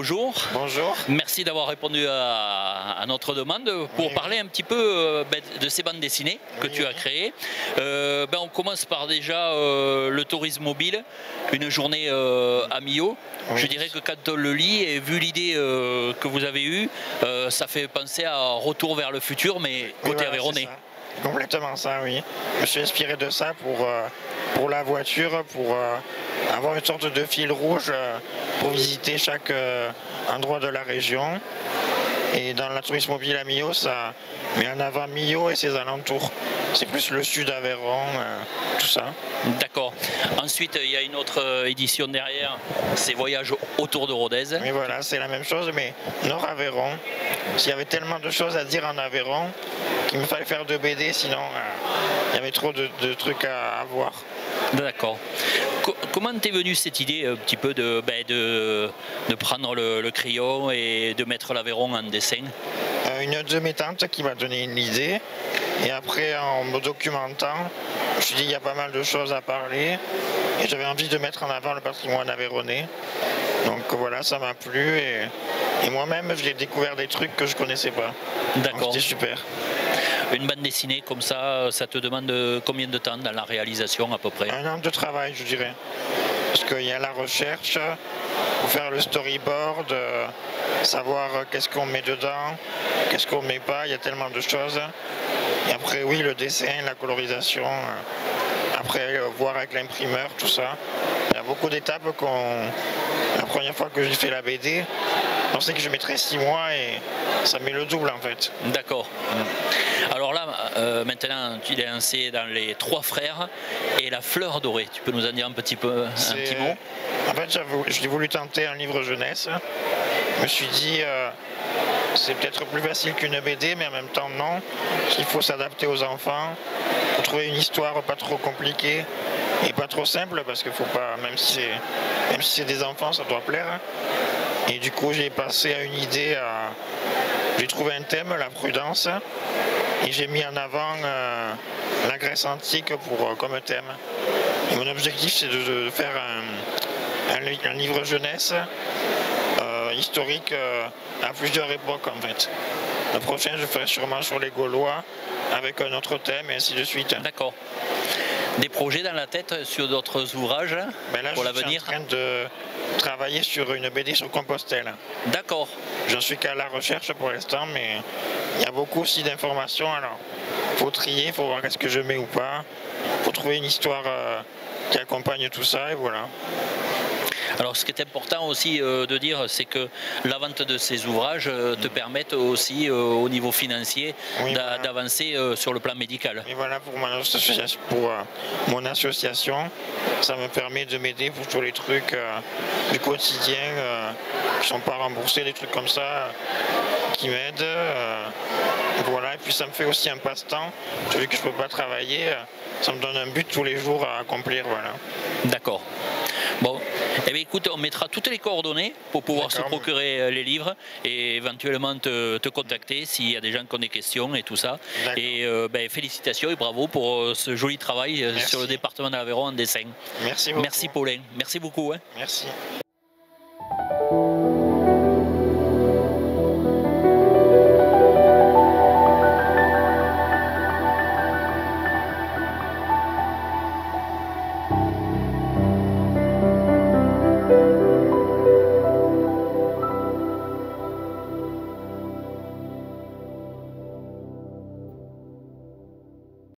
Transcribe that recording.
bonjour. Bonjour. Merci d'avoir répondu à notre demande pour parler un petit peu de ces bandes dessinées que tu as créées. On commence par déjà le tourisme mobile, une journée à Millau. Je dirais que quand on le lit et vu l'idée que vous avez eue, ça fait penser à Retour vers le futur, mais côté Aveyronais. Complètement ça, oui. Je me suis inspiré de ça pour la voiture, pour avoir une sorte de fil rouge pour visiter chaque endroit de la région. Et dans la tourisme mobile à Millau, ça met en avant Millau et ses alentours. C'est plus le sud Aveyron, tout ça. D'accord. Ensuite, il y a une autre édition derrière, c'est Voyage autour de Rodez. Mais voilà, c'est la même chose, mais Nord Aveyron. Il y avait tellement de choses à dire en Aveyron qu'il me fallait faire 2 BD, sinon il y avait trop de trucs à voir. D'accord. Comment t'es venue cette idée un petit peu de prendre le crayon et de mettre l'Aveyron en dessin? Une de mes tantes qui m'a donné une idée. Et après, en me documentant, je me suis dit il y a pas mal de choses à parler. Et j'avais envie de mettre en avant le patrimoine aveyronnais. Donc voilà, ça m'a plu. Et moi-même, j'ai découvert des trucs que je connaissais pas. D'accord. C'était super. Une bande dessinée comme ça te demande combien de temps dans la réalisation à peu près? 1 an de travail, je dirais. Parce qu'il y a la recherche, pour faire le storyboard, savoir qu'est-ce qu'on met dedans, qu'est-ce qu'on met pas, il y a tellement de choses. Et après, oui, le dessin, la colorisation, après, voir avec l'imprimeur, tout ça. Il y a beaucoup d'étapes la première fois que j'ai fait la BD, je pensais que je mettrais 6 mois et ça met le double en fait. D'accord. Alors là, maintenant, tu es lancé dans les 3 frères et la fleur dorée. Tu peux nous en dire un petit mot? En fait, j'ai voulu tenter un livre jeunesse. Je me suis dit, c'est peut-être plus facile qu'une BD, mais en même temps non. Il faut s'adapter aux enfants, faut trouver une histoire pas trop compliquée et pas trop simple, parce qu'il faut pas, même si c'est des enfants, ça doit plaire. Et du coup, j'ai passé à une idée, j'ai trouvé un thème, la prudence, et j'ai mis en avant la Grèce antique comme thème. Et mon objectif, c'est de faire un livre jeunesse historique à plusieurs époques en fait. Le prochain, je ferai sûrement sur les Gaulois avec un autre thème et ainsi de suite. D'accord. Des projets dans la tête sur d'autres ouvrages pour l'avenir? Je suis en train de travailler sur une BD sur Compostelle. D'accord. J'en suis qu'à la recherche pour l'instant, mais il y a beaucoup aussi d'informations. Alors, il faut trier, il faut voir qu'est-ce que je mets ou pas. Il faut trouver une histoire qui accompagne tout ça, et voilà. Alors ce qui est important aussi de dire, c'est que la vente de ces ouvrages te permettent aussi au niveau financier d'avancer sur le plan médical. Et voilà, pour mon association, ça me permet de m'aider pour tous les trucs du quotidien qui ne sont pas remboursés, des trucs comme ça qui m'aident. Voilà, et puis ça me fait aussi un passe-temps. Vu que je ne peux pas travailler, ça me donne un but tous les jours à accomplir. Voilà. D'accord. Bon, eh bien, écoute, on mettra toutes les coordonnées pour pouvoir se procurer les livres et éventuellement te contacter s'il y a des gens qui ont des questions et tout ça. Et félicitations et bravo pour ce joli travail sur le département de l'Aveyron en dessin. Merci beaucoup. Merci Paulin, merci beaucoup. Merci.